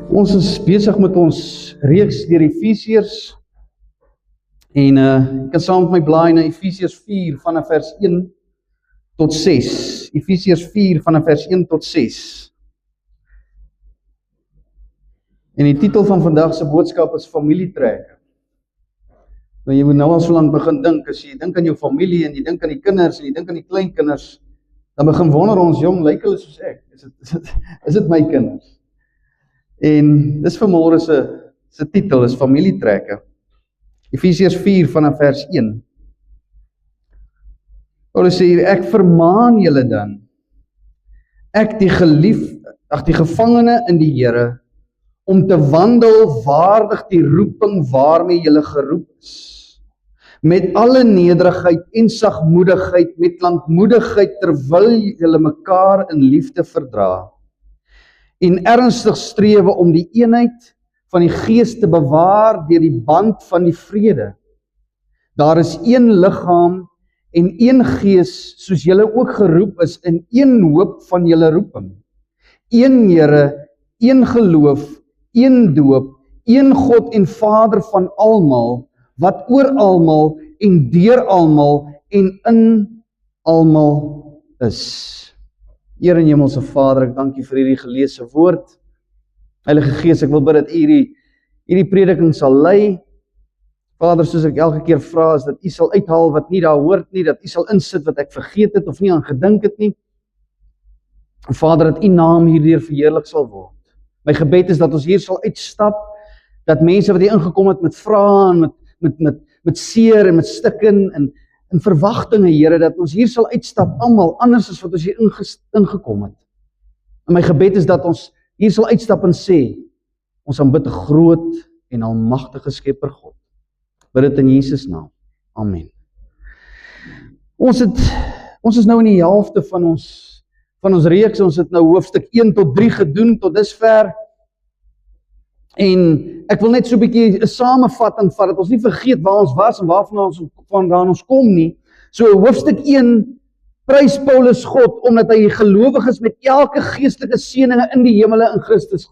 Ons is besig met ons reeks deur Efesiërs en ek kan saam met my blaai na Efesiërs 4 vanaf vers 1 tot 6. Efesiërs 4 vanaf vers 1 tot 6. En die titel van vandag se boodskap is familietrekke. Nou jy moet nou al so lank begin dink, as jy dink aan jou familie en jy dink aan die kinders en jy dink aan die kleinkinders, dan begin wonder ons, jong, lyk hulle soos ek? Is dit my kinders? En dis vanmôre se titel is familietrekke. Efesiërs 4 vanaf vers 1. Paulus sê hier, ek vermaan julle dan, ek die gevangene in die Here, om te wandel waardig die roeping waarmee julle geroep is, met alle nederigheid en sagmoedigheid, met lankmoedigheid, terwyl julle mekaar in liefde verdra, en ernstig strewe om die eenheid van die Gees te bewaar deur die band van die vrede. Daar is een liggaam en een Gees, soos julle ook geroep is in een hoop van julle roeping. Een Here, een geloof, een doop, een God en Vader van almal, wat oor almal en deur almal en in almal is. Here en Hemelse Vader, ek dank U vir hierdie geleesde woord. Heilige Gees, ek wil bid dat U hierdie prediking sal lei. Vader, soos ek elke keer vra, is dat U sal uithaal wat nie daar hoort nie, dat U sal insit wat ek vergeet het of nie aan gedink het nie. En Vader, dat U naam hierdeur verheerlik sal word. My gebed is dat ons hier sal uitstap, dat mense wat hier ingekom het met vrae en met seer en met stikken en verwagtinge, Here, dat ons hier sal uitstap, almal anders as wat ons hier ingekom het. En my gebed is dat ons hier sal uitstap en sê, ons aanbid 'n groot en almagtige Skepper God. Bid dit in Jesus naam. Amen. Ons is nou in die helfte van ons reeks, ons het nou hoofstuk 1 tot 3 gedoen, tot dusver, en ek wil net so 'n bietjie 'n samevatting vat, dat ons nie vergeet waar ons was en waarvandaan ons kom nie. So hoofstuk 1, prys Paulus God, omdat hy gelowig is met elke geestelike seëninge in die hemele in Christus,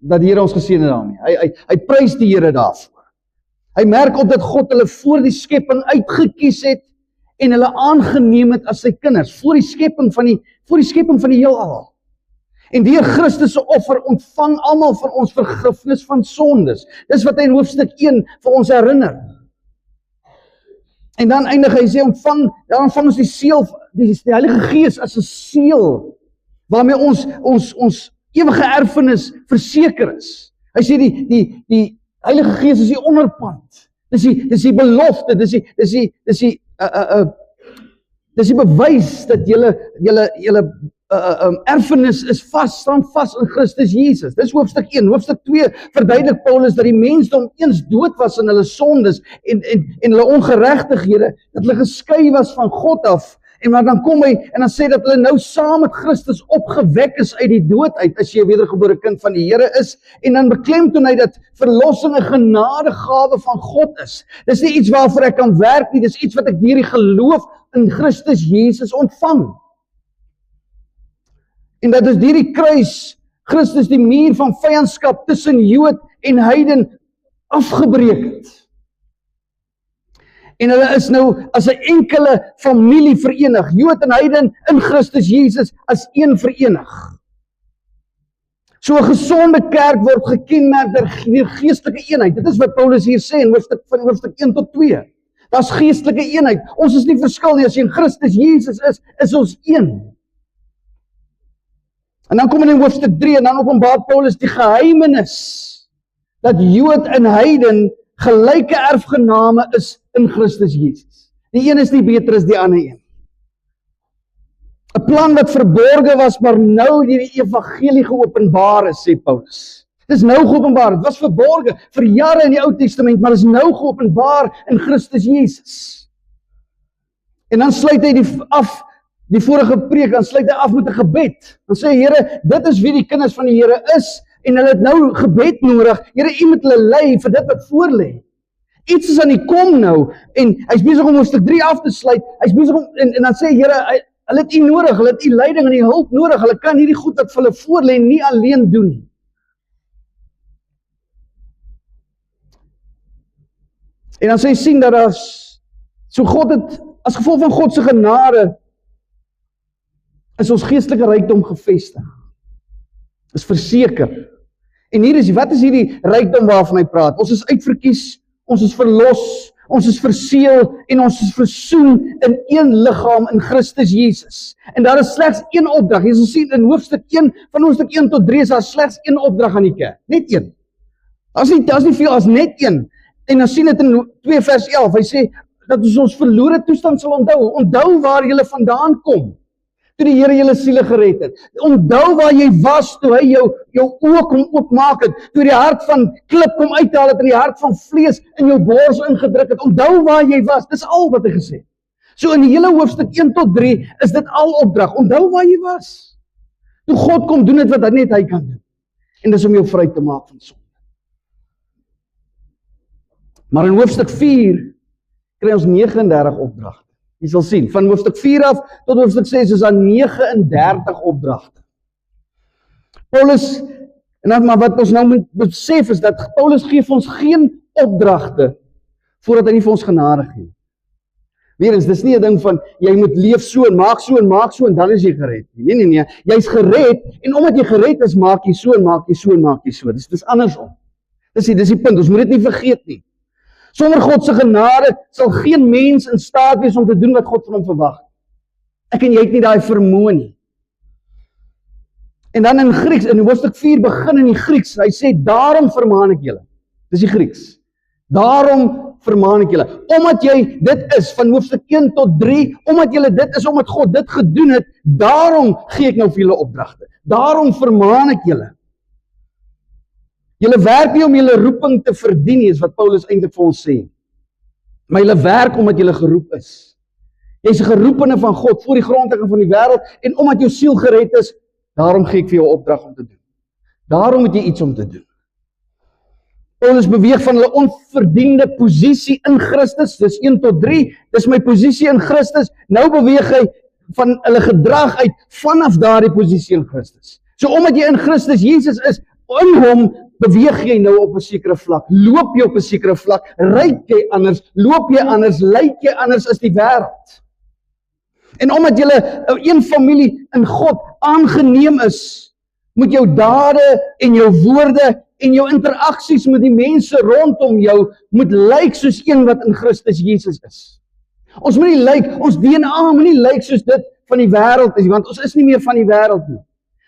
dat die Here ons geseën het daarmee. Hy prys die Here daarvoor. Hy merk op dat God hulle voor die skepping uitgekies het, en hulle aangeneem het as sy kinders, voor die skepping van die heelal. En deur Christus se offer ontvang almal van ons vergifnis van sondes. Dis wat hy in hoofstuk 1 vir ons herinner. En dan eindig hy sê, dan ontvang ons die seël, die Heilige Gees as 'n seël, waarmee ons ewige erfenis verseker is. Hy sê die Heilige Gees is die onderpand. Dis die belofte, dis die bewys dat julle erfenis is staan vas in Christus Jesus. Dis hoofstuk 1. Hoofstuk 2 verduidelik Paulus dat die mensdom eens dood was in hulle sondes en hulle ongeregtighede, dat hulle geskei was van God af. En maar dan kom hy en dan sê dat hulle nou saam met Christus opgewek is uit die dood uit, as jy 'n wedergebore kind van die Here is, en dan beklemtoon hy dat verlossing 'n genadegawe van God is. Dis nie iets waarvoor ek kan werk nie, dis iets wat ek deur die geloof in Christus Jesus ontvang. En dat is deur die kruis Christus die muur van vyandskap tussen Jood en heiden afgebreek het. En hulle is nou as 'n enkele familie verenig, Jood en heiden in Christus Jesus as een verenig. So 'n gesonde kerk word gekenmerk deur geestelike eenheid. Dit is wat Paulus hier sê in hoofstuk 1 tot 2. Daar's geestelike eenheid. Ons is nie verskil nie, as jy in Christus Jesus is ons een. En dan kom in hoofstuk 3 en dan openbaar Paulus die geheimenis dat Jood en heiden gelyke erfgename is in Christus Jesus. Die een is nie beter as die ander een. 'n Plan wat verborge was, maar nou deur die evangelie geopenbaar is, sê Paulus. Dit is nou geopenbaar. Dit was verborge vir jare in die Ou Testament, maar is nou geopenbaar in Christus Jesus. En dan sluit hy die vorige preek, dan sluit hy af met 'n gebed. Dan sê Here, dit is wie die kinders van die Here is, en hulle het nou gebed nodig. Here, U moet hulle lei vir dit wat voor lê. Iets is aan die kom nou, en hy's besig om hoofstuk 3 af te sluit. Hy's besig om, en dan sê Here, hulle het U nodig, hulle het U leiding en U hulp nodig. Hulle kan hierdie goed wat vir hulle voor lê nie alleen doen nie. En dan sê jy sien dat so God het, as gevolg van God se genade, is ons geestelike rykdom gevestig. Is verseker. En wat is hierdie rykdom waarvan hy praat? Ons is uitverkies, ons is verlos, ons is verseël en ons is versoen in een liggaam in Christus Jesus. En daar is slegs een opdrag. Jy sal sien in hoofstuk 1, van hoofstuk 1 tot 3 is daar slegs een opdrag aan die kerk. Net een. Daar's nie veel as net een. En dan sien dit in 2 vers 11. Hy sê dat ons verlore toestand sal onthou. Onthou waar jy vandaan kom. Toe die Here julle siele gered het. Onthou waar jy was toe hy jou oë kom oopmaak het. Toe die hart van klip kom uithaal het en die hart van vlees in jou bors ingedruk het. Onthou waar jy was. Dis al wat hy gesê het. So in die hele hoofstuk 1 tot 3 is dit al opdrag. Onthou waar jy was. Toe God kom doen dit wat net hy kan doen. En dis om jou vry te maak van sonde. Maar in hoofstuk 4 kry ons 39 opdragte. Jy sal sien, van hoofstuk 4 af tot hoofstuk 6 is daar 39 opdragte. Paulus, maar wat ons nou moet besef is dat Paulus gee vir ons geen opdragte voordat hy nie vir ons genade gee. Weerens, dis nie 'n ding van jy moet leef so en maak so en dan is jy gered. Nee, jy's gered en omdat jy gered is, maak jy so en maak jy so en maak jy so. Dis andersom. Dis die punt, ons moet dit nie vergeet nie. Sonder God se genade sal geen mens in staat wees om te doen wat God van hom verwag. Ek en jy het nie daai vermoë nie. En dan in Grieks, in hoofstuk 4 begin in die Grieks, hy sê, daarom vermaan ek julle. Dis die Grieks. Daarom vermaan ek julle. Omdat jy dit is, van hoofstuk 1 tot 3, omdat julle dit is, omdat God dit gedoen het, daarom gee ek nou vir julle opdragte. Daarom vermaan ek julle. Julle werk nie om julle roeping te verdien nie, is wat Paulus eintlik vir ons sê. Maar julle werk omdat julle geroep is. Jy's 'n geroepene van God voor die grondlegging van die wêreld en omdat jou siel gered is, daarom gee ek vir jou opdrag om te doen. Daarom moet jy iets om te doen. Paulus beweeg van hulle onverdiende posisie in Christus, dis 1 tot 3, dis my posisie in Christus. Nou beweeg hy van hulle gedrag uit vanaf daardie posisie in Christus. So omdat jy in Christus Jesus is, in hom beweeg jy nou op 'n sekere vlak, loop jy op 'n sekere vlak, ryk jy anders, loop jy anders, lyk jy anders as die wêreld. En omdat jy een familie in God aangeneem is, moet jou dade en jou woorde en jou interaksies met die mense rondom jou moet lyk soos een wat in Christus Jesus is. Ons moet nie lyk, ons DNA moet nie lyk soos dit van die wêreld is, want ons is nie meer van die wêreld nie.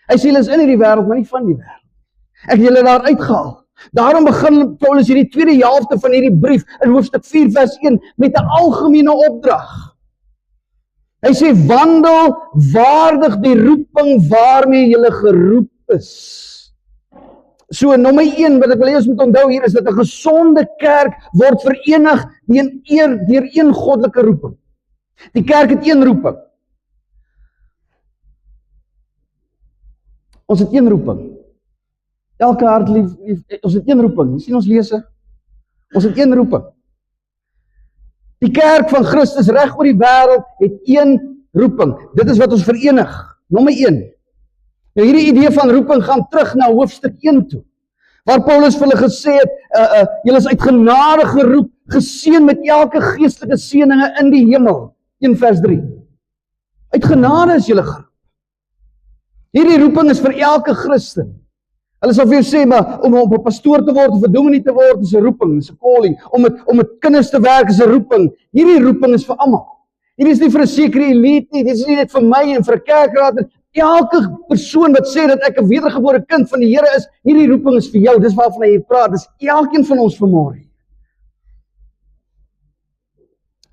Hy sê hulle is in hierdie wêreld, maar nie van die wêreld. Ek het julle daar uitgehaal. Daarom begin Paulus hierdie tweede helfte van hierdie brief in hoofstuk 4 vers 1 met 'n algemene opdrag. Hy sê wandel waardig die roeping waarmee julle geroep is. So nommer 1 wat ek wil hê ons moet onthou hier is dat 'n gesonde kerk word verenig deur een goddelike roeping. Die kerk het een roeping. Ons het een roeping. Elke hart lief, ons het een roeping. Jy sien ons lese? Ons het een roeping. Die kerk van Christus reg oor die wêreld het een roeping. Dit is wat ons verenig. Nommer 1. Nou hierdie idee van roeping gaan terug na hoofstuk 1 toe. Waar Paulus vir hulle gesê het, julle is uit genade geroep, geseën met elke geestelike seëninge in die hemel. 1 vers 3. Uit genade is julle geroep. Hierdie roeping is vir elke Christen. Hulle sal vir jou sê, maar om 'n pastoor te word of 'n dominee te word is 'n roeping, is 'n calling. Om met kinders te werk is 'n roeping. Hierdie roeping is vir almal. Hierdie is nie vir 'n sekere elite nie, dit is nie net vir my en vir 'n kerkraad nie. Elke persoon wat sê dat ek 'n wedergebore kind van die Here is, hierdie roeping is vir jou. Dis waarvan hy hier praat. Dis elkeen van ons vanmôre.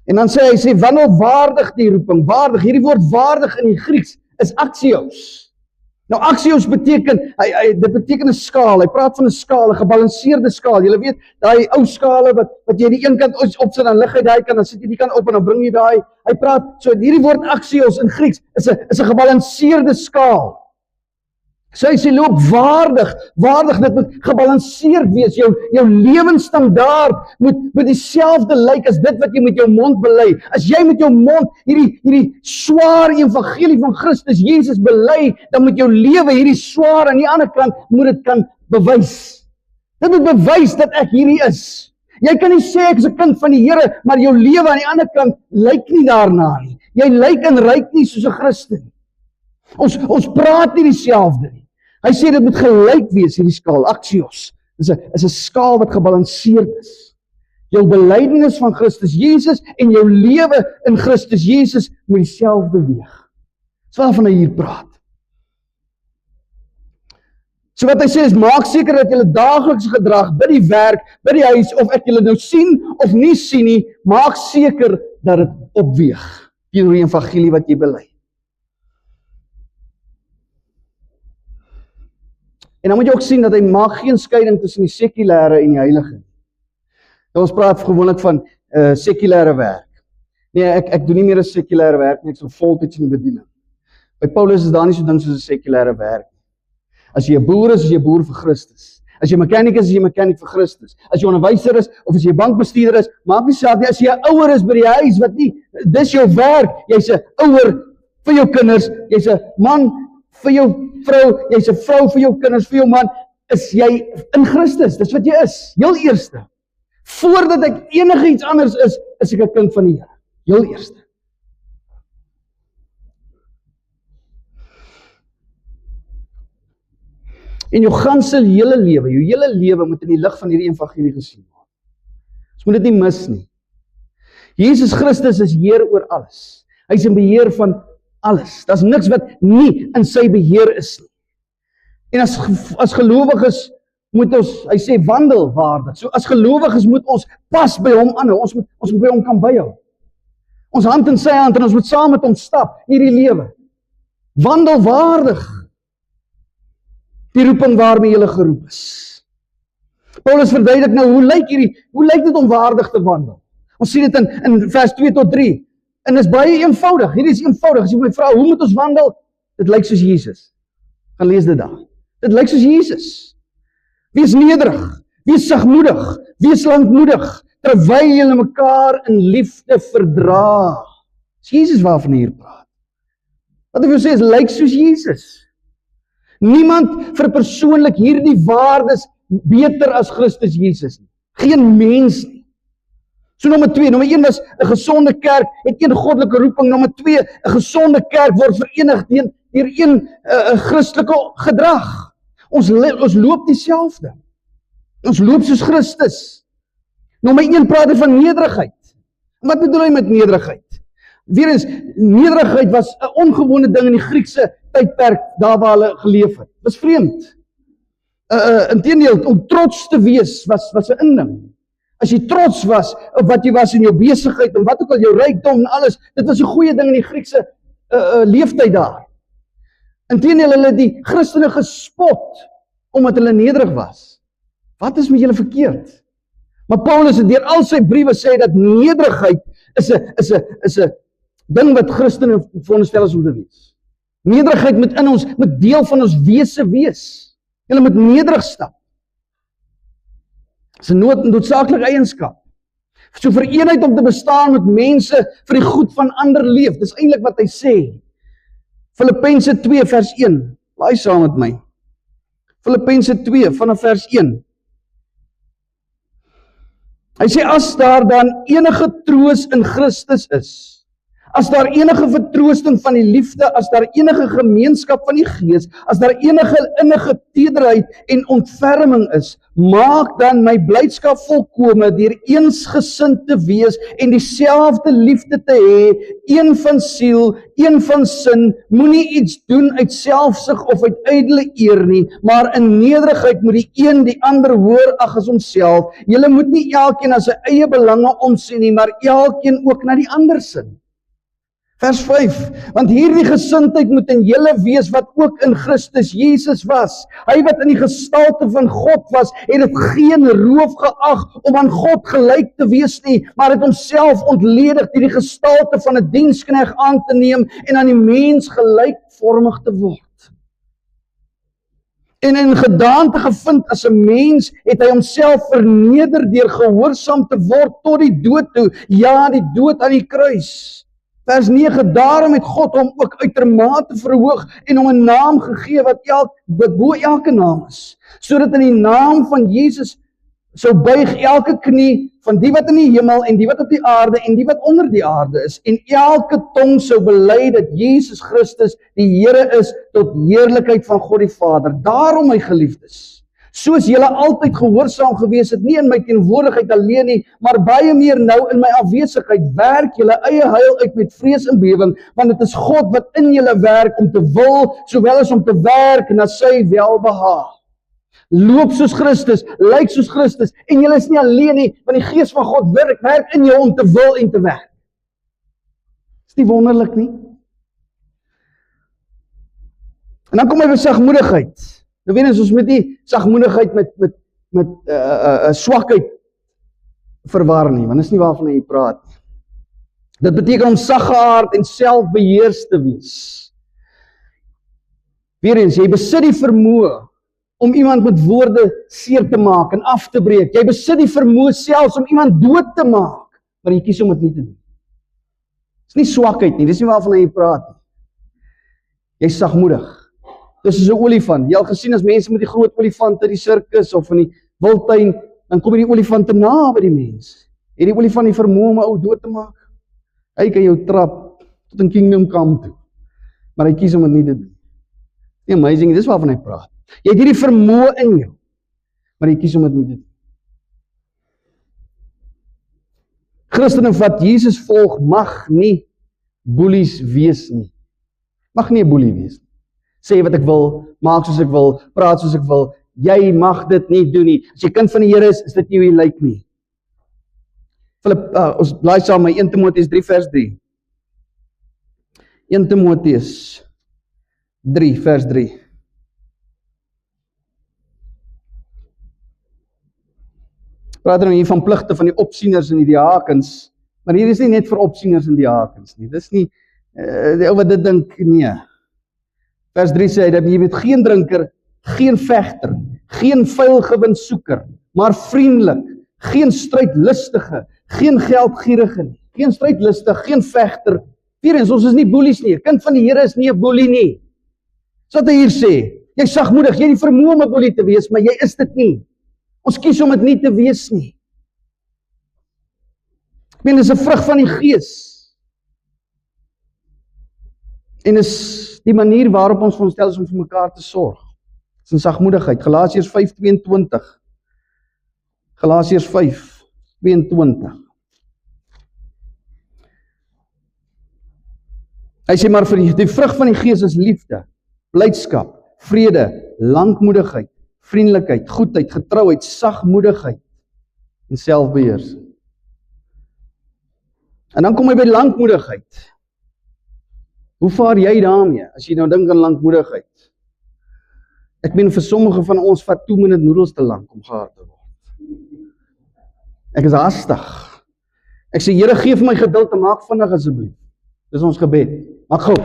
En dan sê hy wandel waardig die roeping. Waardig, hierdie woord waardig in die Grieks is axios. Nou axios beteken, dit beteken 'n skaal. Hy praat van 'n skaal, 'n gebalanseerde skaal. Julle weet, daai ou skale wat jy die een kant opsit, dan lig hy daai kant, dan sit jy die kant op en dan bring jy daai. Hy praat so hierdie woord axios in Grieks is 'n gebalanseerde skaal. So hy sê loop waardig, dit moet gebalanseerd wees. Jou lewensstandaard moet dieselfde lyk as dit wat jy met jou mond bely. As jy met jou mond hierdie swaar evangelie van Christus Jesus bely, dan moet jou lewe hierdie swaar aan die ander kant moet dit kan bewys. Dit moet bewys dat ek hierdie is. Jy kan nie sê ek is 'n kind van die Here, maar jou lewe aan die ander kant lyk nie daarna nie. Jy lyk en ryk nie soos 'n Christen nie. Ons praat nie dieselfde nie. Hy sê dit moet gelyk wees, hierdie skaal, axios. Is 'n skaal wat gebalanseerd is. Jou belydenis van Christus Jesus en jou lewe in Christus Jesus moet dieselfde weeg. Dis waarvan hy hier praat. So wat hy sê is, maak seker dat julle daaglikse gedrag by die werk, by die huis, of ek julle nou sien of nie sien nie, maak seker dat dit opweeg teenoor die evangelie wat jy bely. En dan moet jy ook sien dat hy maak geen skeiding tussen die sekulêre en die heilige. Ons praat gewoonlik van sekulêre werk. Nee, ek doen nie meer 'n sekulêre werk nie, ek is voltyds in die bediening. By Paulus is daar nie so ding soos 'n sekulêre werk. As jy 'n boer is jy 'n boer vir Christus. As jy 'n mechanic is jy 'n mechanic vir Christus. As jy 'n onderwyser is of as jy 'n bankbestuurder is, maak nie saak nie. As jy 'n ouer is by die huis, wat nie, dis jou werk. Jy's 'n ouer vir jou kinders, jy's 'n man vir jou vrou, jy's 'n vrou vir jou kinders, vir jou man, is jy in Christus. Dis wat jy is. Heel eerste. Voordat ek enige iets anders is ek 'n kind van die Here. Heel eerste. En jou ganse hele lewe moet in die lig van hierdie evangelie gesien word. Ons moet dit nie mis nie. Jesus Christus is Heer oor alles. Hy is in beheer van alles. Daar's niks wat nie in sy beheer is nie. En as gelowiges moet ons, hy sê, wandel waardig. So as gelowiges moet ons pas by hom aanhou. Ons moet by hom kan byhou. Ons hand in sy hand en ons moet saam met hom stap hierdie lewe. Wandel waardig. Die roeping waarmee jy geroep is. Paulus verduidelik nou, hoe lyk dit om waardig te wandel? Ons sien dit in vers 2 tot 3. En dit is baie eenvoudig. Hierdie is eenvoudig. As jy my vra, hoe moet ons wandel? Dit lyk soos Jesus. Gaan lees dit daar. Dit lyk soos Jesus. Wees nederig, wees sagmoedig, wees lankmoedig, terwyl julle mekaar in liefde verdra. Dis Jesus waarvan hier praat. Wat ek wil sê is, lyk soos Jesus. Niemand verpersoonlik hierdie waardes beter as Christus Jesus nie. Geen mens nie. So nommer 1 was 'n gesonde kerk, het een goddelike roeping. Nommer 2, 'n gesonde kerk word verenig deur een Christelike gedrag. Ons loop dieselfde. Ons loop soos Christus. Nommer 1 praat hy van nederigheid. Wat bedoel hy met nederigheid? Weerens, nederigheid was 'n ongewone ding in die Griekse tydperk, daar waar hulle geleef het. Was vreemd. Inteendeel, om trots te wees was 'n inding. As jy trots was op wat jy was in jou besigheid en wat ook al jou rykdom en alles, dit was 'n goeie ding in die Griekse leeftyd daar. Inteendeel, hulle die Christene gespot omdat hulle nederig was. Wat is met julle verkeerd? Maar Paulus het deur al sy briewe sê dat nederigheid is 'n ding wat Christene veronderstel is om te wees. Nederigheid moet deel van ons wese wees. Julle moet nederig stap. Dit is 'n noodsaaklike eienskap. So vir eenheid om te bestaan met mense vir die goed van ander leef. Dis eintlik wat hy sê. Filippense 2 vers 1. Laai saam met my. Filippense 2 vanaf vers 1. Hy sê, as daar dan enige troos in Christus is, as daar enige vertroosting van die liefde, as daar enige gemeenskap van die Gees, as daar enige innige tederheid en ontferming is, maak dan my blydskap volkome deur eensgesind te wees en dieselfde liefde te hê, een van siel, een van sin, moenie iets doen uit selfsug of uit ydelle eer nie, maar in nederigheid moet die een die ander hoër ag as homself. Julle moet nie elkeen aan sy eie belange omsien nie, maar elkeen ook na die ander sin. Vers 5, want hierdie gesindheid moet in julle wees wat ook in Christus Jesus was. Hy wat in die gestalte van God was, het dit geen roof geag om aan God gelyk te wees nie, maar het homself ontledig deur die gestalte van 'n diensknegt aan te neem en aan die mens gelykvormig te word. En in gedaante gevind as 'n mens, het hy homself verneder deur gehoorsaam te word tot die dood toe, ja, die dood aan die kruis. Vers 9, daarom het God hom ook uitermate verhoog en hom 'n naam gegee wat bo elke naam is, sodat in die naam van Jesus So buig elke knie van die wat in die hemel en die wat op die aarde en die wat onder die aarde is en elke tong sou bely dat Jesus Christus die Here is tot heerlikheid van God die Vader. Daarom my geliefdes, soos julle altyd gehoorsaam gewees het, nie in my teenwoordigheid alleen nie, maar baie meer nou in my afwesigheid, werk julle eie heil uit met vrees en bewering, want dit is God wat in julle werk om te wil, sowel as om te werk na sy welbehaag. Loop soos Christus, lyk soos Christus, en julle is nie alleen nie, want die Gees van God werk in jou om te wil en te werk. Is nie wonderlik nie? En dan kom hy by sagmoedigheid. Nou weet ons moet nie sagmoedigheid met swakheid verwar nie, want dit is nie waarvan hy praat nie. Dit beteken om saggeaard en selfbeheers te wees. Weereens, jy besit die vermoë om iemand met woorde seer te maak en af te breek. Jy besit die vermoë selfs om iemand dood te maak, maar jy kies om dit nie te doen. Dis nie swakheid nie, dis nie waarvan hy praat nie. Jy is sagmoedig. Dis soos 'n olifant. Jy al gesien as mense met die groot olifante in die sirkus of in die wildtuin, dan kom die olifante naby die mens. Het die olifant die vermoë om 'n ou dood te maak? Hy kan jou trap tot in Kingdom Come toe, maar hy kies om dit nie te doen. Nie amazing, dis waarvan hy praat. Jy het hierdie vermoë in jou, maar jy kies om dit nie te doen. Christene wat Jesus volg, mag nie boelies wees nie. Mag nie 'n boelie wees nie. Sê wat ek wil, maak soos ek wil, praat soos ek wil. Jy mag dit nie doen nie. As jy kind van die Here is dit nie hoe jy lyk nie. Ons blaai saam met 1 Timoteus 3 vers 3. 1 Timoteus 3 vers 3. Praat nou hier van pligte van die opsieners en die diakens, maar hier is nie net vir opsieners en diakens nie. Dis nie, die ou wat dit dink, nee. Vers 3 sê hy dat jy weet geen drinker, geen vegter, geen vuil gewinssoeker, maar vriendelik, geen strydlustige, geen geldgierige nie, geen strydlustig, geen vegter. Weereens, ons is nie boelies nie. 'n Kind van die Here is nie 'n boelie nie. So wat hy hier sê, jy is sagmoedig, jy het die vermoë om 'n boelie te wees, maar jy is dit nie. Ons kies om dit nie te wees nie. Ek meen, dit is 'n vrug van die Gees. En is die manier waarop ons veronderstel is om vir mekaar te sorg. Dit is in sagmoedigheid. Galasiërs 5:22. Galasiërs 5:22. Hy sê maar vir die vrug van die Gees is liefde, blydskap, vrede, lankmoedigheid, vriendelikheid, goedheid, getrouheid, sagmoedigheid en selfbeheersing. En dan kom hy by lankmoedigheid. Hoe vaar jy daarmee, as jy nou dink aan lankmoedigheid? Ek meen vir sommige van ons vat 2 minute noedels te lank om gaar te word. Ek is haastig. Ek sê, Here, gee vir my geduld te maak vinnig asseblief. Dis ons gebed. Maak gou.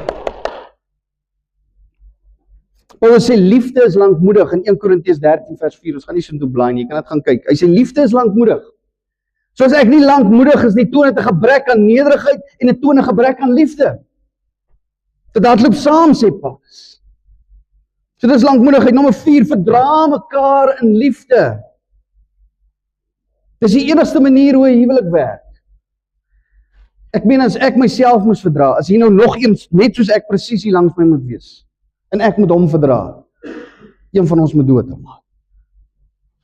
Paulus sê, liefde is lankmoedig in 1 Korintiërs 13 vers 4. Ons gaan nie so toe blaai nie, jy kan dit gaan kyk. Hy sê, liefde is lankmoedig. Soos ek nie lankmoedig is nie, toon dit 'n gebrek aan nederigheid en dit toon 'n gebrek aan liefde. Dit hardloop saam, sê Paulus. So dis lankmoedigheid. Nommer 4, verdra mekaar in liefde. Dis die enigste manier hoe 'n huwelik werk. Ek meen, as ek myself moes verdra, as hier nou nog eens, net soos ek presies hier langs my moet wees, en ek moet hom verdra, een van ons moet dood maak.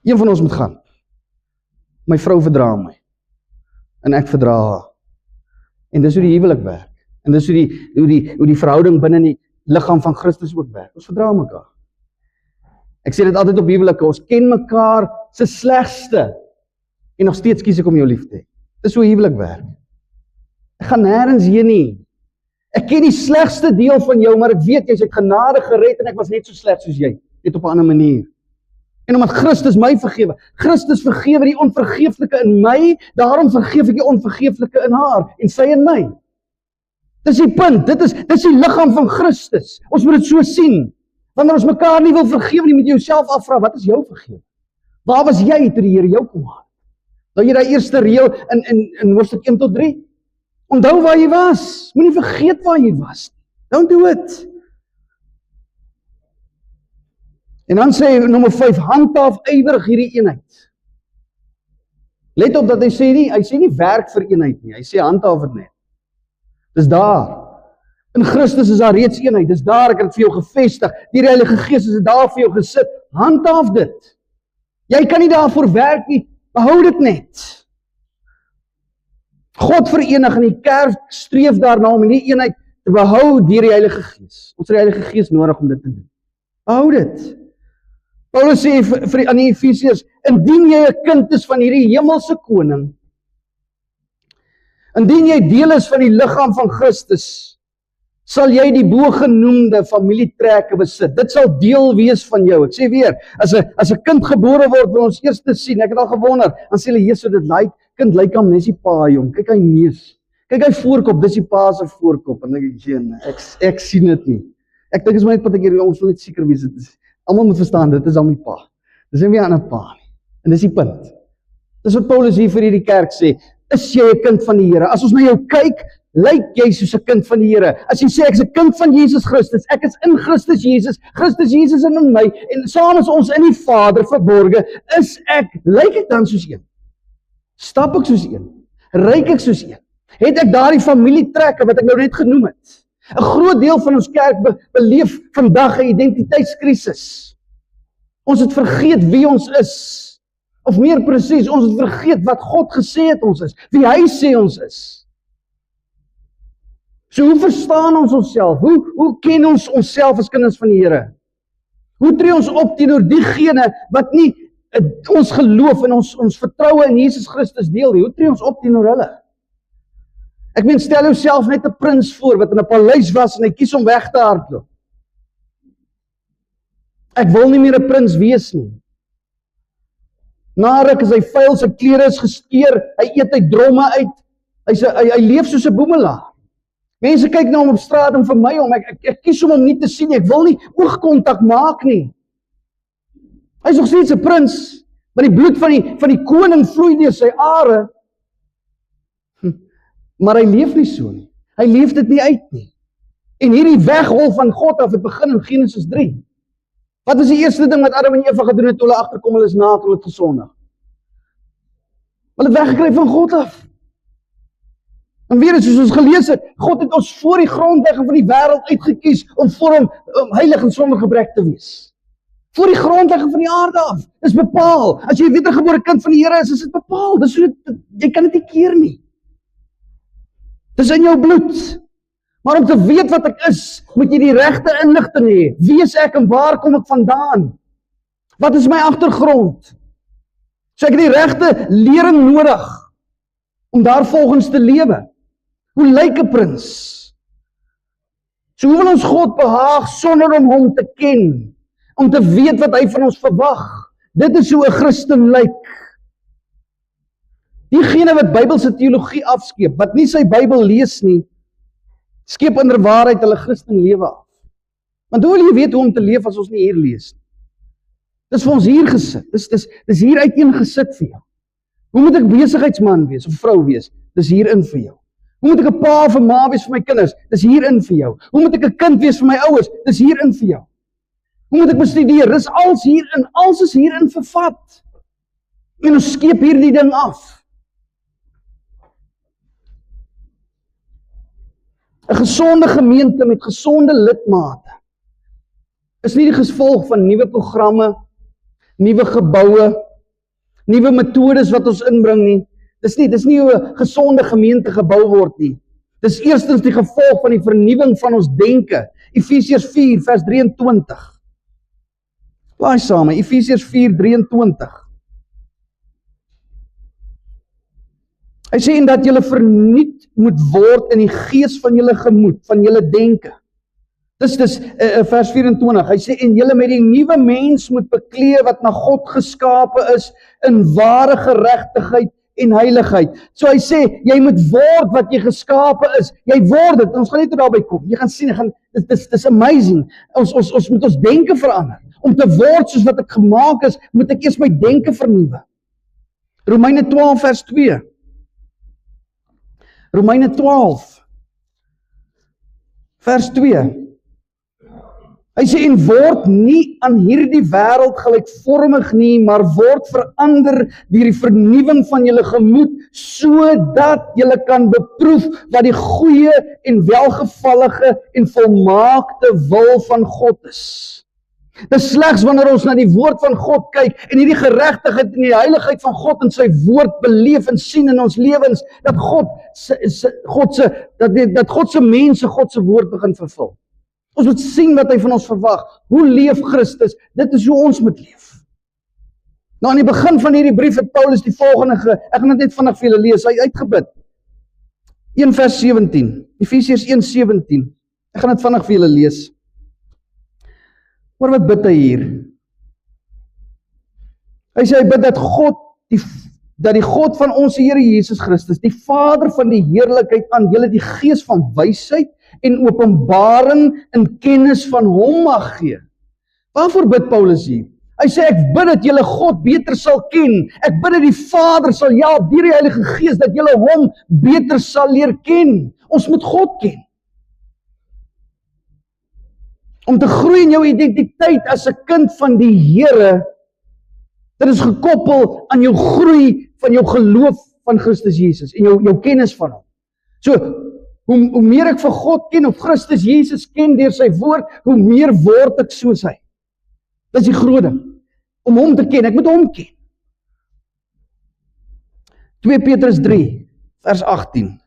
Een van ons moet gaan. My vrou verdra my, en ek verdra haar. En dis hoe die huwelik werk. En dis hoe die verhouding binne die liggaam van Christus ook werk. Ons verdra mekaar. Ek sê dit altyd op huwelike, ons ken mekaar se slegste, en nog steeds kies ek om jou lief te hê. Dis hoe huwelik werk. Ek gaan nêrens heen nie. Ek ken die slegste deel van jou, maar ek weet, jy is uit genade gered, en ek was net so sleg soos jy, net op 'n ander manier. En omdat Christus my vergewe, Christus vergewe die onvergeeflike in my, daarom vergeef ek die onvergeeflike in haar, en sy in my. Dis die punt, dit is die liggaam van Christus. Ons moet dit so sien. Wanneer ons mekaar nie wil vergewe nie, moet jy jouself afvra, wat is jou vergewe? Waar was jy toe die Here jou kom haal? Nou jy daai eerste reël in hoofstuk 1 tot 3. Onthou waar jy was. Moenie vergeet waar jy was. Don't do it. En dan sê nommer 5, handhaaf ywerig hierdie eenheid. Let op dat hy sê nie werk vir eenheid nie, hy sê handhaaf dit net. Dis daar. In Christus is daar reeds eenheid, dis daar, ek het dit vir jou gevestig, die Heilige Gees is daar vir jou gesit, handhaaf dit. Jy kan nie daarvoor werk nie, behou dit net. God verenig en die kerk streef daarna om die eenheid te behou deur die Heilige Gees. Ons het die Heilige Gees nodig om dit te doen. Behou dit. Paulus sê aan die Efesiërs, indien jy 'n kind is van hierdie hemelse koning, indien jy deel is van die liggaam van Christus, sal jy die bogenoemde familietrekke besit. Dit sal deel wees van jou. Ek sê weer, as 'n kind gebore word, wil ons eers te sien. Ek het al gewonder, dan sê hulle, Jesus, dit lyk, kind lyk hom net die pa, jong. Kyk hy neus. Kyk hy voorkop, dis die pa se voorkop. En ek sien dit nie. Ek dink is maar net partykeer, ons wil net seker wees, dit is, almal moet verstaan, dit is al my pa. Dis nie 'n ander pa nie. En dis die punt. Dis wat Paulus hier vir hierdie kerk sê. Is jy 'n kind van die Here? As ons na jou kyk, lyk jy soos 'n kind van die Here. As jy sê ek is 'n kind van Jesus Christus, ek is in Christus Jesus is in my, en saam is ons in die Vader verborge, lyk ek dan soos een? Stap ek soos een? Ryk ek soos een? Het ek daardie familietrekke wat ek nou net genoem het? 'n Groot deel van ons kerk beleef vandag 'n identiteitskrisis. Ons het vergeet wie ons is. Of meer presies, ons het vergeet wat God gesê het ons is, wie hy sê ons is. So hoe verstaan ons onsself? Hoe ken ons onsself as kinders van die Here? Hoe tree ons op teenoor diegene wat nie ons geloof en ons vertroue in Jesus Christus deel nie? Hoe tree ons op teenoor hulle? Ek meen, stel jouself net 'n prins voor wat in 'n paleis was en hy kies om weg te hardloop. Ek wil nie meer 'n prins wees nie. Na ruk is hy vuil, sy klere is geskeur, hy eet uit dromme uit, hy leef soos 'n boemelaar. Mense kyk na hom op straat en vir my ek kies om hom nie te sien nie, ek wil nie oogkontak maak nie. Hy is nog steeds 'n prins, maar die bloed van die koning vloei deur sy are. Maar hy leef nie so nie. Hy leef dit nie uit nie. En hierdie weghol van God af het begin in Genesis 3. Wat is die eerste ding wat Adam en Eva gedoen het toe hulle agterkom hulle is naak en hulle het gesondig? Hulle het weggekry van God af. En weer eens, soos ons gelees het, God het ons voor die grondlegging van die wêreld uitgekies om voor hom heilig en sonder gebrek te wees. Voor die grondlegging van die aarde af. Dis bepaal. As jy 'n wedergebore kind van die Here is dit bepaal. Dis so jy kan dit nie keer nie. Dis in jou bloed. Maar om te weet wat ek is, moet jy die regte inligting hê. Wie is ek en waar kom ek vandaan? Wat is my agtergrond? So ek het die regte lering nodig om daarvolgens te lewe. Hoe lyk 'n prins? So hoe wil ons God behaag sonder om hom te ken? Om te weet wat hy van ons verwag? Dit is hoe 'n Christen lyk. Diegene wat Bybelse teologie afskeep, wat nie sy Bybel lees nie, skeep inderwaarheid hulle Christen lewe af. Want hoe wil jy weet hoe om te leef as ons nie hier lees nie? Dis vir ons hier gesit. Dis hier uiteen gesit vir jou. Hoe moet ek besigheidsman wees of vrou wees? Dis hierin vir jou. Hoe moet ek 'n pa of 'n ma wees vir my kinders? Dis hierin vir jou. Hoe moet ek 'n kind wees vir my ouers? Dis hierin vir jou. Hoe moet ek bestudeer? Dis alles hierin. Alles is hierin vervat. En ons skeep hierdie ding af. 'n Gesonde gemeente met gesonde lidmate is nie die gevolg van nuwe programme, nuwe geboue, nuwe metodes wat ons inbring nie. Dis nie hoe 'n gesonde gemeente gebou word nie. Dis eerstens die gevolg van die vernuwing van ons denke. Efesiërs 4 vers 23. Laai saam, Efesiërs 4:23. Hy sê en dat julle vernuut moet word in die gees van julle gemoed, van julle denke. Dis vers 24. Hy sê en julle met die nuwe mens moet beklee wat na God geskape is in ware geregtigheid en heiligheid. So hy sê jy moet word wat jy geskape is. Jy word dit. Ons gaan net daarby kom. Jy gaan sien, dis amazing. Ons moet ons denke verander. Om te word soos wat ek gemaak is, moet ek eers my denke vernuwe. Romeine 12 vers 2. Romeine 12 vers 2. Hy sê, en word nie aan hierdie wêreld gelykvormig nie, maar word verander deur die vernuwing van julle gemoed, sodat julle kan beproef wat die goeie en welgevallige en volmaakte wil van God is. Dis slegs wanneer ons na die woord van God kyk en hierdie geregtigheid en die heiligheid van God in sy woord beleef en sien in ons lewens, dat God se mense God se woord begin vervul. Ons moet sien wat hy van ons verwag. Hoe leef Christus? Dit is hoe ons moet leef. Nou aan die begin van hierdie brief het Paulus die volgende ek gaan dit net vinnig vir julle lees. Hy uitgebid. 1 vers 17. Efesiërs 1:17. Ek gaan dit vinnig vir julle lees. Hoor wat bid hy hier? Hy sê hy bid dat die God van ons Here Jesus Christus, die Vader van die heerlikheid, aan julle die gees van wysheid en openbaring in kennis van hom mag gee. Waarvoor bid Paulus hier? Hy sê ek bid dat julle God beter sal ken. Ek bid dat die Vader sal help deur die Heilige Gees dat julle hom beter sal leer ken. Ons moet God ken. Om te groei in jou identiteit as 'n kind van die Here, dit is gekoppel aan jou groei van jou geloof van Christus Jesus en jou kennis van hom. So, hoe meer ek vir God ken of Christus Jesus ken deur sy woord, hoe meer word ek soos hy. Dis die groot ding. Om hom te ken, ek moet hom ken. 2 Petrus 3 vers 18.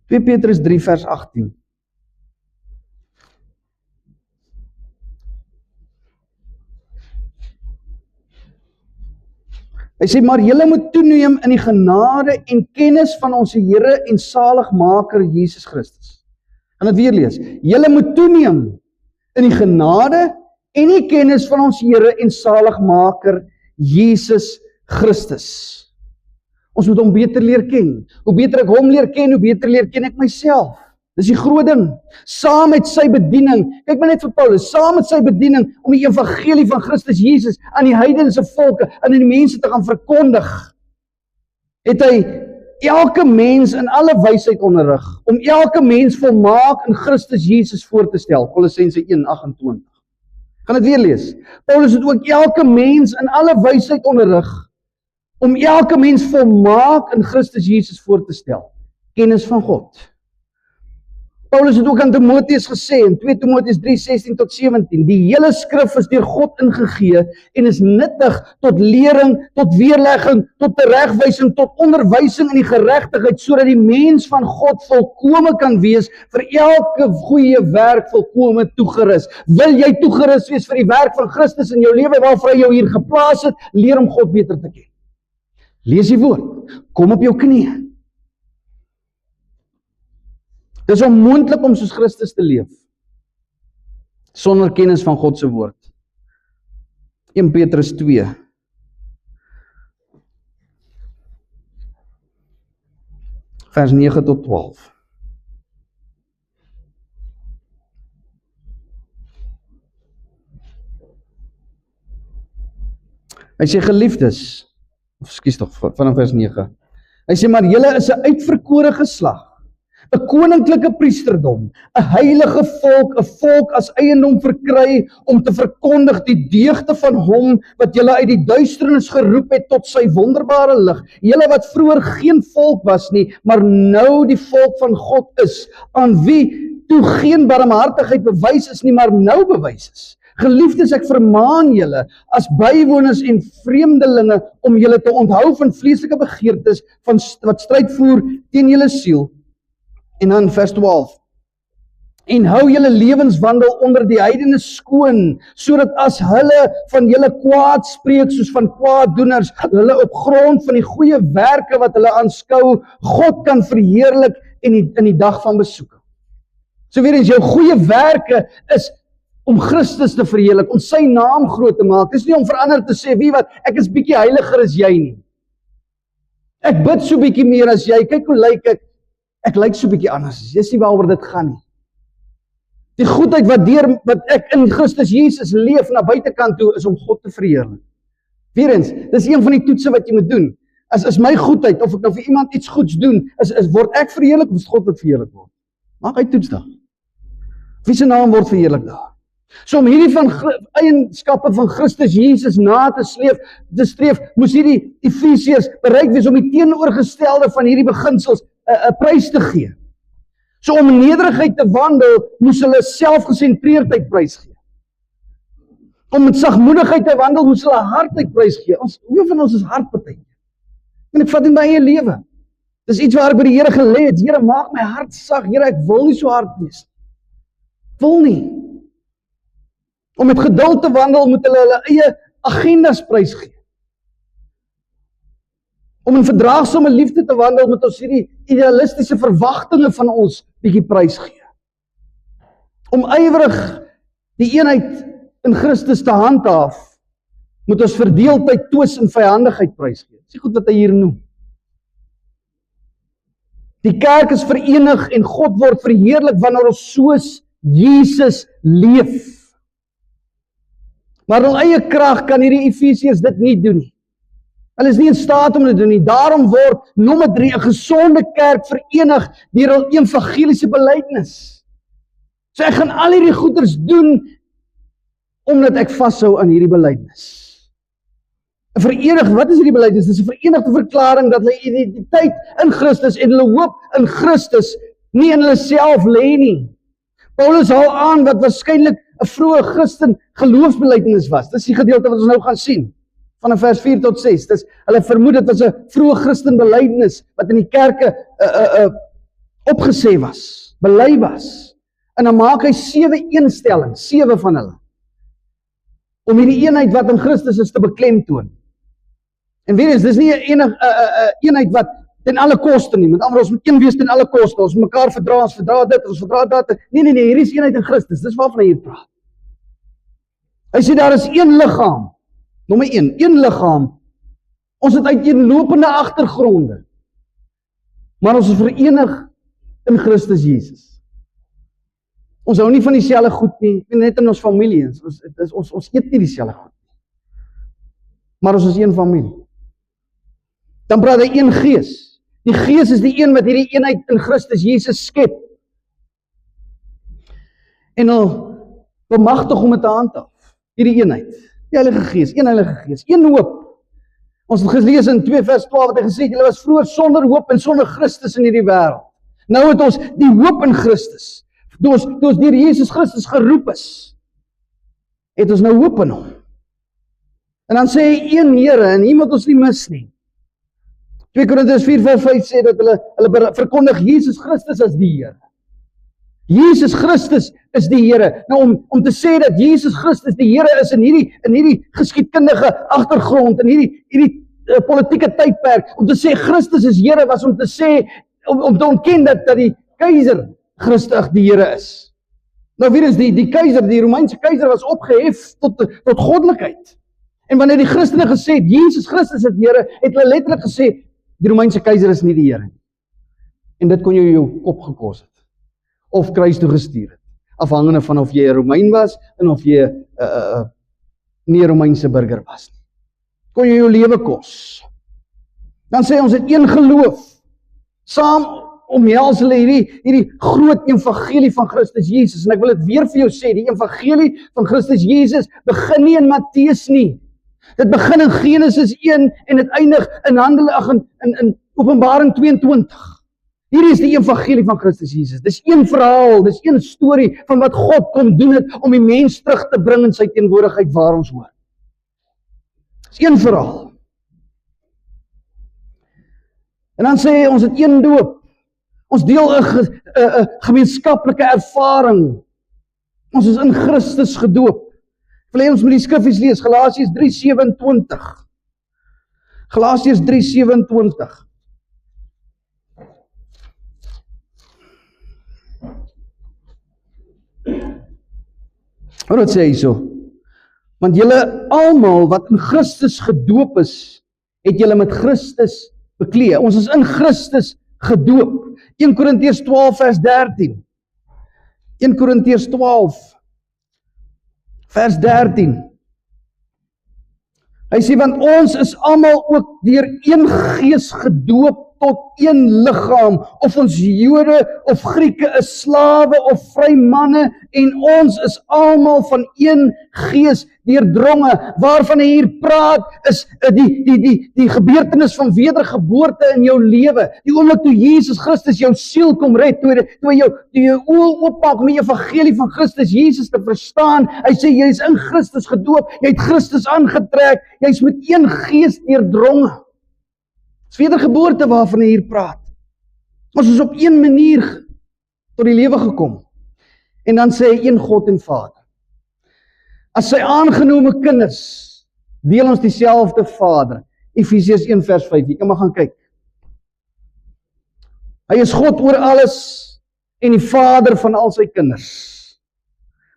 2 Petrus 3 vers 18. Hy sê, maar julle moet toeneem in die genade en kennis van ons Here en Saligmaker Jesus Christus. En dit weer lees. Julle moet toeneem in die genade en die kennis van ons Here en Saligmaker Jesus Christus. Ons moet hom beter leer ken. Hoe beter ek hom leer ken, hoe beter leer ken ek myself. Dis die groot ding. Saam met sy bediening, kyk maar net vir Paulus, saam met sy bediening om die evangelie van Christus Jesus aan die heidense volke, aan die mense te gaan verkondig, het hy elke mens in alle wysheid onderrig, om elke mens volmaak in Christus Jesus voor te stel. Kolossense 1:28. Gaan dit weer lees. Paulus het ook elke mens in alle wysheid onderrig, om elke mens volmaak in Christus Jesus voor te stel. Kennis van God. Paulus het ook aan Timotheus gesê in 2 Timotheus 3:16-17, die hele skrif is deur God ingegee en is nuttig tot lering, tot weerlegging, tot teregwysing, tot onderwysing in die geregtigheid, sodat die mens van God volkome kan wees, vir elke goeie werk volkome toegerus. Wil jy toegerus wees vir die werk van Christus in jou lewe waarvoor hy jou hier geplaas het, leer om God beter te ken. Lees die woord, kom op jou knieë. Dit is onmoontlik om soos Christus te leef, sonder kennis van God se woord. 1 Petrus 2. Vers 9-12. Hy sê geliefdes, ekskuus tog, vanaf vers 9. Hy sê, maar julle is 'n uitverkore geslag, 'n koninklike priesterdom, 'n heilige volk, 'n volk as eiendom verkry om te verkondig die deugde van hom wat julle uit die duisternis geroep het tot sy wonderbare lig. Julle wat vroeër geen volk was nie, maar nou die volk van God is, aan wie toe geen barmhartigheid bewys is nie, maar nou bewys is. Geliefdes, ek vermaan julle as bywoners en vreemdelinge om julle te onthou van vleeslike begeertes wat stryd voer teen julle siel. En dan vers 12. En hou julle lewenswandel onder die heidene skoon, sodat as hulle van julle kwaad spreek soos van kwaaddoeners, hulle op grond van die goeie werke wat hulle aanskou, God kan verheerlik in die dag van besoeking. So weer eens, jou goeie werke is om Christus te verheerlik, om sy naam groot te maak. Dis nie om verander te sê, wie wat, ek is bietjie heiliger as jy nie. Ek bid so bietjie meer as jy, kyk hoe lyk ek. Ek lyk so bietjie anders. Dis nie waaroor dit gaan nie. Die goedheid wat ek in Christus Jesus leef na buitekant toe is om God te verheerlik. Weerens, dis een van die toetse wat jy moet doen. As my goedheid, of ek nou vir iemand iets goeds doen, word ek verheerlik of is God wat verheerlik word? Maak hy toets dan. Wie se naam word verheerlik daar? So om hierdie eienskappe van Christus Jesus na te streef, moes hierdie Efesiërs bereid wees om die teenoorgestelde van hierdie beginsels 'n prys te gee. So om in nederigheid te wandel, moes hulle selfgesentreerdheid prys gee. Om met sagmoedigheid te wandel, moes hulle hardheid prys gee. Hoeveel van ons is hardpartytjie? En ek vat in my eie lewe. Dis iets waar ek by die Here gelê het. Here, maak my hart sag. Here, ek wil nie so hard wees. Ek wil nie. Om met geduld te wandel, moet hulle eie agendas prys gee. Om in verdraagsame liefde te wandel, moet ons hierdie idealistiese verwagtinge van ons bietjie prys gee. Om ywerig die eenheid in Christus te handhaaf, moet ons verdeeldheid, twis en vyandigheid prys gee. Dis goed wat hy hier noem. Die kerk is verenig en God word verheerlik wanneer ons soos Jesus leef. Maar in eie krag kan hierdie Efesiërs dit nie doen nie. Hulle is nie in staat om dit te doen nie. Daarom word nommer 3 'n gesonde kerk verenig deur hul evangeliese belydenis. So ek gaan al hierdie goeders doen omdat ek vashou aan hierdie belydenis. 'n Verenig, wat is hierdie belydenis? Dis 'n verenigde verklaring dat hulle identiteit in Christus en hulle hoop in Christus nie in hulle self lê nie. Paulus haal aan wat waarskynlik 'n vroeë Christen geloofsbelydenis was. Dis die gedeelte wat ons nou gaan sien. Van vers 4 tot 6. Dis, hulle vermoed dit was 'n vroeë Christen belydenis wat in die kerke opgesê was, bely was. En dan maak hy 7 eenstellings, 7 van hulle, om hierdie eenheid wat in Christus is te beklemtoon. En weer eens, dis nie 'n eenheid wat ten alle koste nie, met ander ons moet een wees ten alle koste, ons mekaar verdra, ons verdra dit, ons verdra dat. Nee, hier is eenheid in Christus, dis waarvan hy hier praat. Hy sê daar is een liggaam, nommer 1, een liggaam. Ons het uiteenlopende agtergronde, maar ons is verenig in Christus Jesus. Ons hou nie van dieselfde goed nie, net in ons familie, ons eet nie dieselfde goed nie. Maar ons is een familie. Dan praat hy een gees. Die gees is die een wat hierdie eenheid in Christus Jesus skep. En al bemagtig om dit te handhaaf. Hierdie eenheid. Die Heilige Gees, een Heilige Gees, een hoop. Ons het gelees in 2 vers 12 wat hy gesê het, julle was vroeër sonder hoop en sonder Christus in hierdie wêreld. Nou het ons die hoop in Christus. Toe ons deur Jesus Christus geroep is, het ons nou hoop in hom. En dan sê hy een Here, en hier moet ons nie mis nie. 2 Korintiërs 4 vers 5 sê dat hulle verkondig Jesus Christus as die Here. Jesus Christus is die Here. Nou om te sê dat Jesus Christus die Here is in hierdie geskiedkundige agtergrond, in hierdie politieke tydperk, om te sê Christus is Here was om te sê, om te ontken dat die keiser Christus die Here is. Nou weer is die keiser, die Romeinse keiser was opgehef tot goddelikheid. En wanneer die Christene gesê het, Jesus Christus is die Here, het hulle letterlik gesê, die Romeinse keiser is nie die Here nie. En dit kon jou kop gekos het. Of kruis toe gestuur het. Afhangende van of jy 'n Romein was, en of jy nie 'n Romeinse burger was nie. Kon jou lewe kos. Dan sê ons het een geloof. Saam omhels hulle hierdie groot evangelie van Christus Jesus. En ek wil dit weer vir jou sê, die evangelie van Christus Jesus begin nie in Matteus nie. Dit begin in Genesis 1 en dit eindig in Openbaring 22. Hierdie is die evangelie van Christus Jesus. Dis een verhaal, dis een storie van wat God kom doen het om die mens terug te bring in sy teenwoordigheid waar ons hoor. Dis een verhaal. En dan sê hy, ons het een doop. Ons deel 'n gemeenskaplike ervaring. Ons is in Christus gedoop. Ek wil hê ons moet die skriffies lees, Galasiërs 3:27. Galasiërs 3:27. Wat sê hy so? Want julle almal wat in Christus gedoop is, het julle met Christus beklee. Ons is in Christus gedoop. 1 Korintiërs 12 vers 13. 1 Korintiërs 12 vers 13. Hy sê, want ons is almal ook deur een gees gedoop tot een liggaam, of ons Jode of Grieke is slawe of vry manne, en ons is almal van een gees deurdronge. Waarvan hy hier praat is die gebeurtenis van wedergeboorte in jou lewe. Die oomblik toe Jesus Christus jou siel kom red, toe jou oë oopmaak om die evangelie van Christus Jesus te verstaan. Hy sê jy is in Christus gedoop, jy het Christus aangetrek, jy is met een gees deurdronge. Dis wedergeboorte waarvan hy hier praat. Ons is op een manier tot die lewe gekom. En dan sê hy een God en Vader. As sy aangenome kinders, deel ons dieselfde Vader. Efesiërs 1 vers 5, jy kan maar gaan kyk. Hy is God oor alles en die Vader van al sy kinders.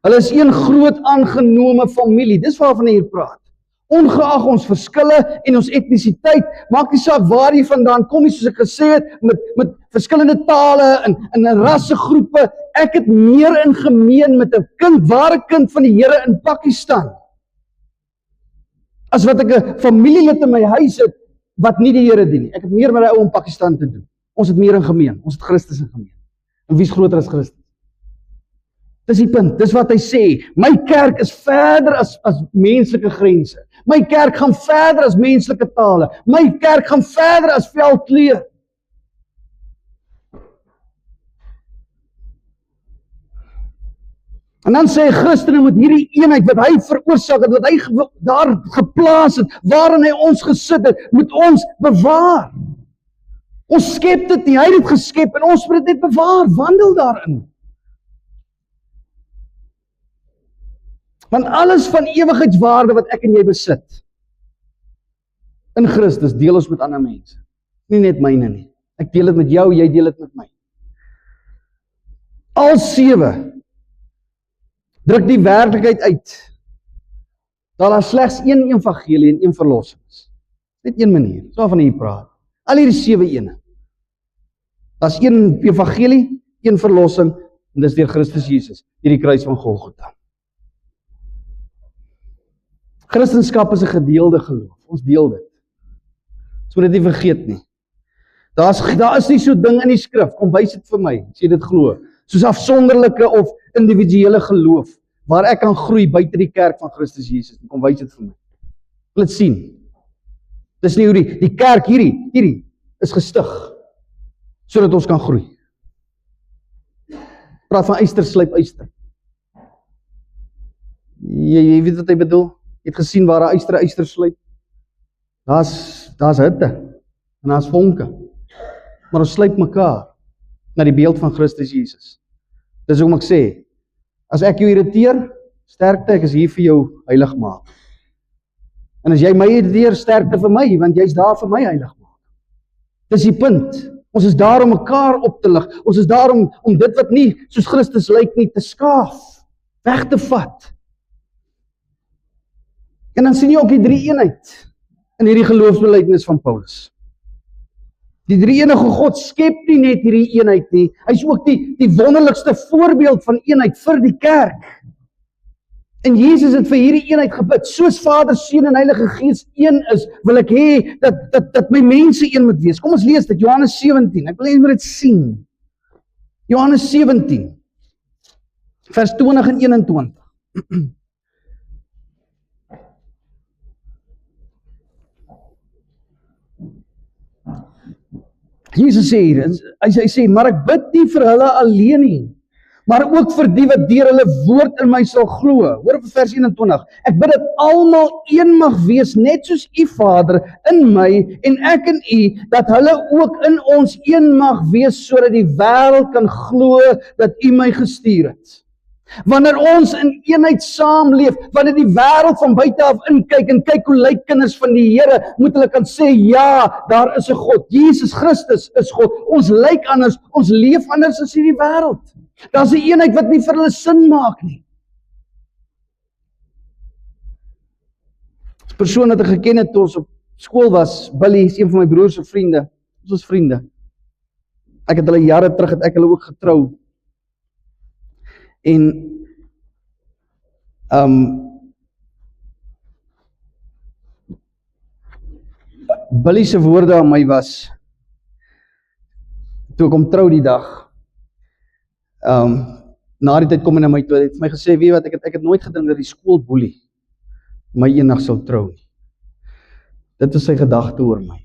Hulle is een groot aangenome familie, dis waarvan hy hier praat. Ongeag ons verskille en ons etnisiteit, maak nie saak waar jy vandaan kom nie, soos ek gesê het, met verskillende tale en rassegroepe. Ek het meer in gemeen met 'n ware kind van die Here in Pakistan, as wat ek 'n familielid in my huis het, wat nie die Here dien nie. Ek het meer met die ou in Pakistan te doen. Ons het meer in gemeen, ons het Christus in gemeen. En wie is groter as Christus? Dis die punt, dis wat hy sê. My kerk is verder as menslike grense. My kerk gaan verder as menslike tale. My kerk gaan verder as velkleur. En dan sê Christene moet hierdie eenheid wat hy veroorsaak het, wat hy daar geplaas het, waarin hy ons gesit het, moet ons bewaar. Ons skep dit nie, hy het dit geskep en ons moet dit net bewaar, wandel daarin. Want alles van ewigheidswaarde wat ek en jy besit, in Christus deel ons met ander mense. Nie net myne nie. Ek deel dit met jou, jy deel dit met my. Al 7 druk die werklikheid uit, dat daar slegs een evangelie en een verlossing is. Net een manier, so waarvan hy praat. Al hierdie 7 ene. Daar's een evangelie, een verlossing, en dis deur Christus Jesus, deur die kruis van Golgotha. Christendom is 'n gedeelde geloof. Ons deel dit. Ons moet dit nie vergeet nie. Daar is nie so ding in die skrif, kom wys dit vir my, as jy dit glo, soos afsonderlike of individuele geloof, waar ek kan groei buite die kerk van Christus Jesus. Kom wys dit vir my. Wil dit sien. Dis nie hoe die kerk hierdie is gestig, sodat ons kan groei. Praat van yster slyp yster. Jy weet wat hy bedoel? Jy het gesien waar 'n yster slyp. Daar's hitte en daar's vonke. Maar ons slyp mekaar na die beeld van Christus Jesus. Dis hoekom ek sê, as ek jou irriteer, sterkte, ek is hier vir jou heilig maak. En as jy my irriteer, sterkte vir my, want jy's daar vir my heilig maak. Dis die punt. Ons is daar om mekaar op te lig. Ons is daar om dit wat nie soos Christus lyk nie te skaaf, weg te vat. En dan sien jy ook die 3 eenheid in hierdie geloofsbelijdenis van Paulus. Die 3 enige God skep nie net hierdie eenheid nie, hy is ook die wonderlikste voorbeeld van eenheid vir die kerk. En Jesus het vir hierdie eenheid gebid, soos Vader, Seun en Heilige Gees een is, wil ek hê dat my mense een moet wees. Kom ons lees dit, Johannes 17, ek wil net dit sien. Johannes 17, vers 20 en 21. Jesus sê hier, hy sê, maar ek bid nie vir hulle alleen nie, maar ook vir die wat deur hulle woord in my sal glo. Hoor op vers 21, ek bid dat almal een mag wees, net soos U Vader in my en ek in U, dat hulle ook in ons een mag wees, sodat die wêreld kan glo dat U my gestuur het. Wanneer ons in eenheid saamleef, wanneer die wêreld van buite af inkyk en kyk hoe lyk kinders van die Here, moet hulle kan sê, ja, daar is 'n God. Jesus Christus is God. Ons lyk anders, ons leef anders as hierdie wêreld. Daar's 'n eenheid wat nie vir hulle sin maak nie. 'n Persoon wat ek geken het toe ons op skool was, Billy, is een van my broers se vriende. Ons was vriende. Ek het hulle jare terug, het ek hulle ook getrou. En Billy se woorde aan my was, toe ek om trou die dag, na die tyd kom hy na my toe, het vir my gesê, weet wat, ek het nooit gedink dat die skoolboelie my eendag sal trou nie. Dit was sy gedagte oor my.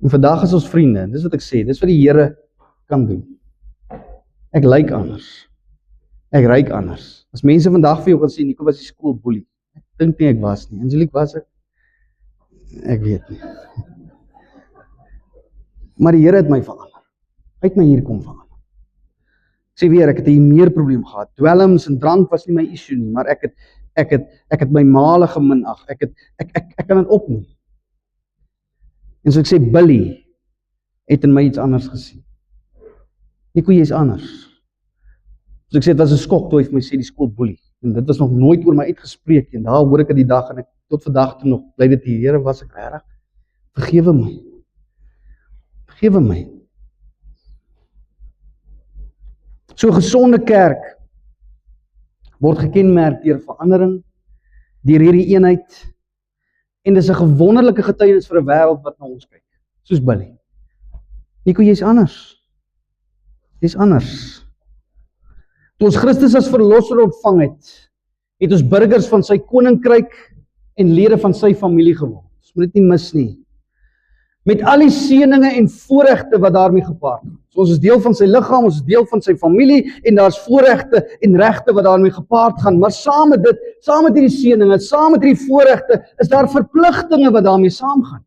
En vandag is ons vriende, dis wat ek sê, dis wat die Here kan doen. Ek lyk anders. Ek ryk anders. As mense vandag vir jou kan sê, Nico was die skoolboelie. Ek dink nie ek was nie. Angelique was ek? Ek weet nie. Maar die Here het my verander. Hy het my hier kom verander. Ek sê weer, ek het 'n meer probleem gehad. Dwelms en drank was nie my issue nie, maar ek het my male geminag. Ek kan dit opnoem. En so ek sê, Billy het in my iets anders gesien. Nico, jy is anders. So ek sê, dit was 'n skok toe hy vir my sê die skoolboelie. En dit was nog nooit oor my uitgespreek. En daar hoor ek die dag, en ek tot vandag toe nog, bly dit die Here, was ek regtig? Vergewe my. Vergewe my. So 'n gesonde kerk word gekenmerk deur verandering, deur hierdie eenheid, en dis 'n gewonderlike getuienis vir 'n wêreld wat na ons kyk, soos Billy. Nico, jy's anders. Jy's anders. Toe ons Christus as verlosser ontvang het ons burgers van sy koninkryk en lede van sy familie geword. Ons moet dit nie mis nie. Met al die seëninge en voorregte wat daarmee gepaard gaan. So ons is deel van sy liggaam, ons is deel van sy familie, en daar's voorregte en regte wat daarmee gepaard gaan. Maar saam met dit, saam met hierdie seëninge, saam met hierdie voorregte, is daar verpligtinge wat daarmee saamgaan.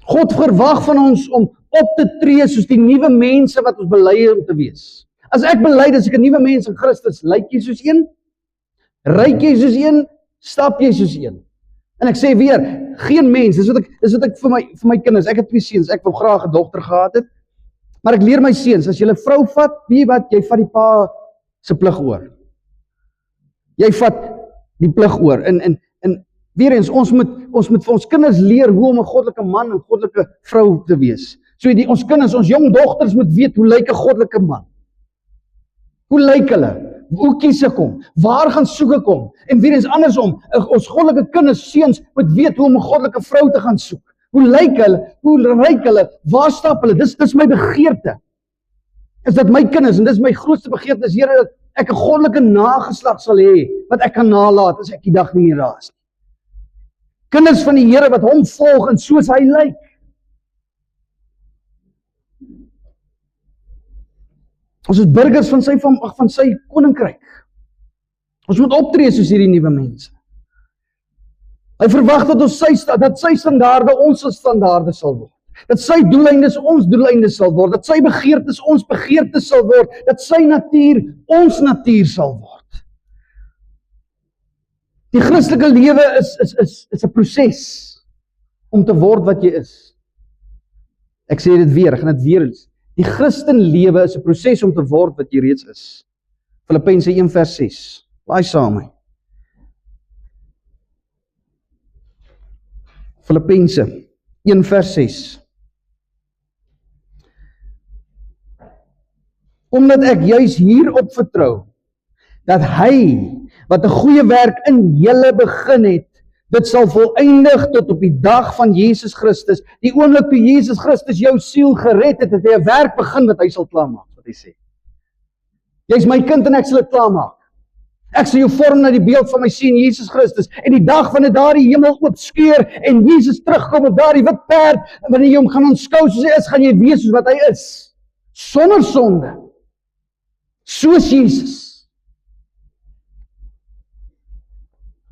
God verwag van ons om op te tree soos die nuwe mense wat ons bely om te wees. As ek bely dat ek 'n nuwe mens in Christus, lyk jy soos een? Ryk jy soos een? Stap jy soos een? En ek sê weer, geen mens, dis wat ek vir my kinders, ek het 2 seuns, ek wou graag 'n dogter gehad het, maar ek leer my seuns, as jy 'n vrou vat, weet jy wat, jy vat die pa se plig oor. Jy vat die plig oor, en weer eens, ons moet vir ons kinders leer hoe om 'n goddelike man en goddelike vrou te wees. So ons kinders, ons jong dogters moet weet, hoe lyk 'n goddelike man? Hoe lyk hulle? Hoe kies ek hom? Waar gaan soek ek hom? En weer eens andersom, ons goddelike kinders, seuns, moet weet hoe om 'n goddelike vrou te gaan soek. Hoe lyk hulle? Hoe ryk hulle? Waar stap hulle? Dis my begeerte. Is dat my kinders, en dis my grootste begeerte, is Here, dat ek 'n goddelike nageslag sal hê, wat ek kan nalaat as ek die dag nie meer daar is. Kinders van die Here wat hom volg en soos hy lyk. Ons is burgers van sy koninkryk. Ons moet optree soos hierdie nuwe mense. Hy verwag dat sy standaarde ons standaarde sal word. Dat sy doeleindes ons doeleindes sal word. Dat sy begeertes ons begeertes sal word. Dat sy natuur ons natuur sal word. Die Christelike lewe is 'n proses om te word wat jy is. Ek sê dit weer, ek gaan dit weer eens. Die Christenlewe is 'n proses om te word wat jy reeds is. Filippense 1 vers 6. Laai saam met my. Filippense 1 vers 6. Omdat ek juis hierop vertrou, dat hy, wat 'n goeie werk in julle begin het, dit sal volëindig tot op die dag van Jesus Christus. Die oomblik toe Jesus Christus jou siel gered het, het hy 'n werk begin wat hy sal klaarmaak, wat hy sê. Jy's my kind en ek sal dit klaarmaak. Ek sal jou vorm na die beeld van my seun Jesus Christus. En die dag wanneer daar die hemel oop skeur en Jesus terugkom op daardie wit perd, en wanneer jy hom gaan aanskou soos hy is, gaan jy wees soos wat hy is. Sonder sonde. Soos Jesus.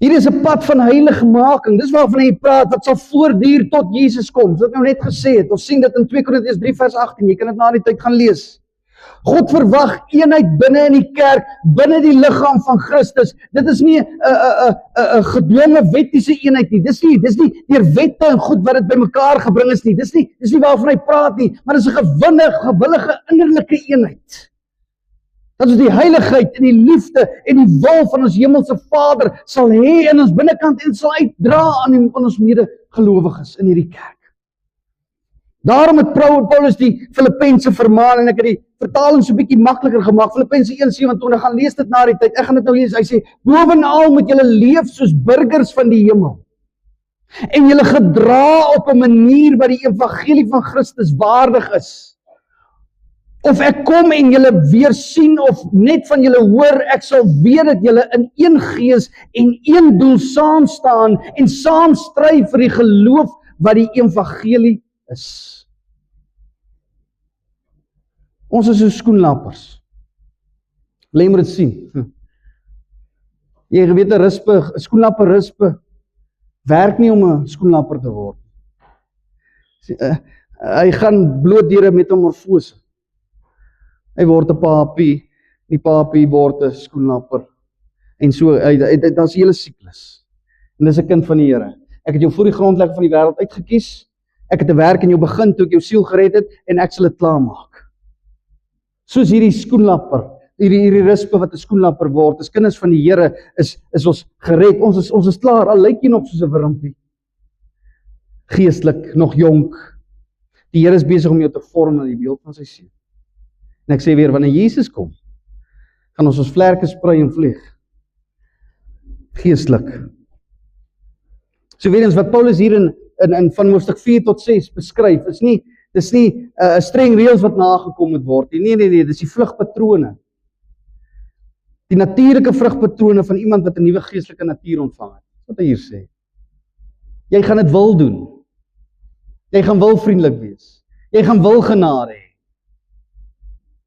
Hier is 'n pad van heiligmaking. Dis waarvan hy praat, wat sal voortduur tot Jesus kom. So ek nou net gesê het, ons sien dit in 2 Korintiërs 3 vers 18. Jy kan dit na die tyd gaan lees. God verwag eenheid binne in die kerk, binne die liggaam van Christus. Dit is nie 'n gedwonge wettiese eenheid nie. Dis nie deur wette en goed wat dit bymekaar gebring is nie. Dis nie waarvan hy praat nie, maar dis 'n gewillige innerlike eenheid. Dat ons die heiligheid en die liefde en die wil van ons hemelse Vader sal hê in ons binnekant en sal uitdra aan ons medegelowiges in hierdie kerk. Daarom het Paulus die Filippense vermaan, en ek het die vertaling so 'n bietjie makliker gemaak. Filippense 1:27, gaan lees dit na die tyd. Ek gaan dit nou lees. Hy sê, bovenal moet julle leef soos burgers van die hemel. En julle gedra op 'n manier wat die evangelie van Christus waardig is. Of ek kom en julle weer sien, of net van julle hoor, ek sal weet dat julle in een gees en een doel saam staan en saam stry vir die geloof wat die evangelie is. Ons is so skoenlappers. Wil jy moet dit sien? Jy weet 'n skoenlapper rispe werk nie om 'n skoenlapper te word. Hy gaan bloot deur 'n metamorfose. Hy word 'n papie, die papie word 'n skoenlapper. En so, daar's 'n hele siklus. En dis 'n kind van die Here. Ek het jou voor die grondlegging van die wêreld uitgekies. Ek het 'n werk in jou begin toe ek jou siel gered het en ek sal dit klaarmaak. Soos hierdie skoenlapper, hierdie rispe wat 'n skoenlapper word, as kinders van die Here is ons gered. Ons is klaar. Al lyk jy nog soos 'n wurmpie. Geestelik nog jonk. Die Here is besig om jou te vorm na die beeld van sy seun. En ek sê weer, wanneer Jesus kom, gaan ons vlerke sprei en vlieg. Geestelik. So weer eens wat Paulus hier in van hoofstuk 4 tot 6 beskryf, dis nie 'n streng reëls wat nagekom moet word nie. Nee, dis die vlugpatrone. Die natuurlike vrugpatrone van iemand wat 'n nuwe geestelike natuur ontvang het. Wat hy hier sê. Jy gaan dit wil doen. Jy gaan wil vriendelik wees. Jy gaan wil genade hê.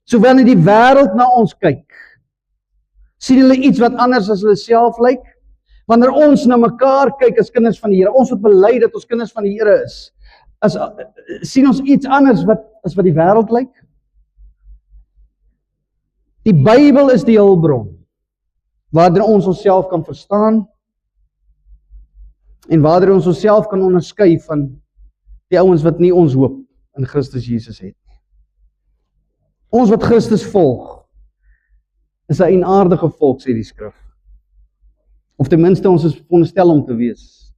So wanneer die wêreld na ons kyk, sien hulle iets wat anders as hulle self lyk. Wanneer ons na mekaar kyk as kinders van die Here, ons wat bely dat ons kinders van die Here is, sien ons iets anders as wat die wêreld lyk. Die Bybel is die hulpbron, waardeur ons onsself kan verstaan, en waardeur ons onsself kan onderskei van die ouens wat nie ons hoop in Christus Jesus het. Ons wat Christus volg, is 'n eienaardige volk, sê die skrif. Of ten minste ons is veronderstel om te wees.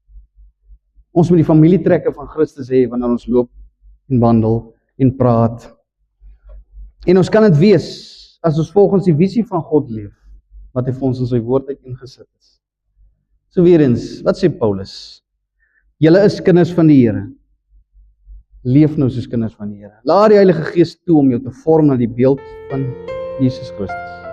Ons moet die familietrekke van Christus hê wanneer ons loop en wandel en praat. En ons kan dit wees as ons volgens die visie van God leef, wat hy vir ons in sy woord uit ingesit is. So weer eens, wat sê Paulus? Julle is kinders van die Here. Leef nou soos kinders van die Here. Laat die Heilige Gees toe om jou te vorm na die beeld van Jesus Christus.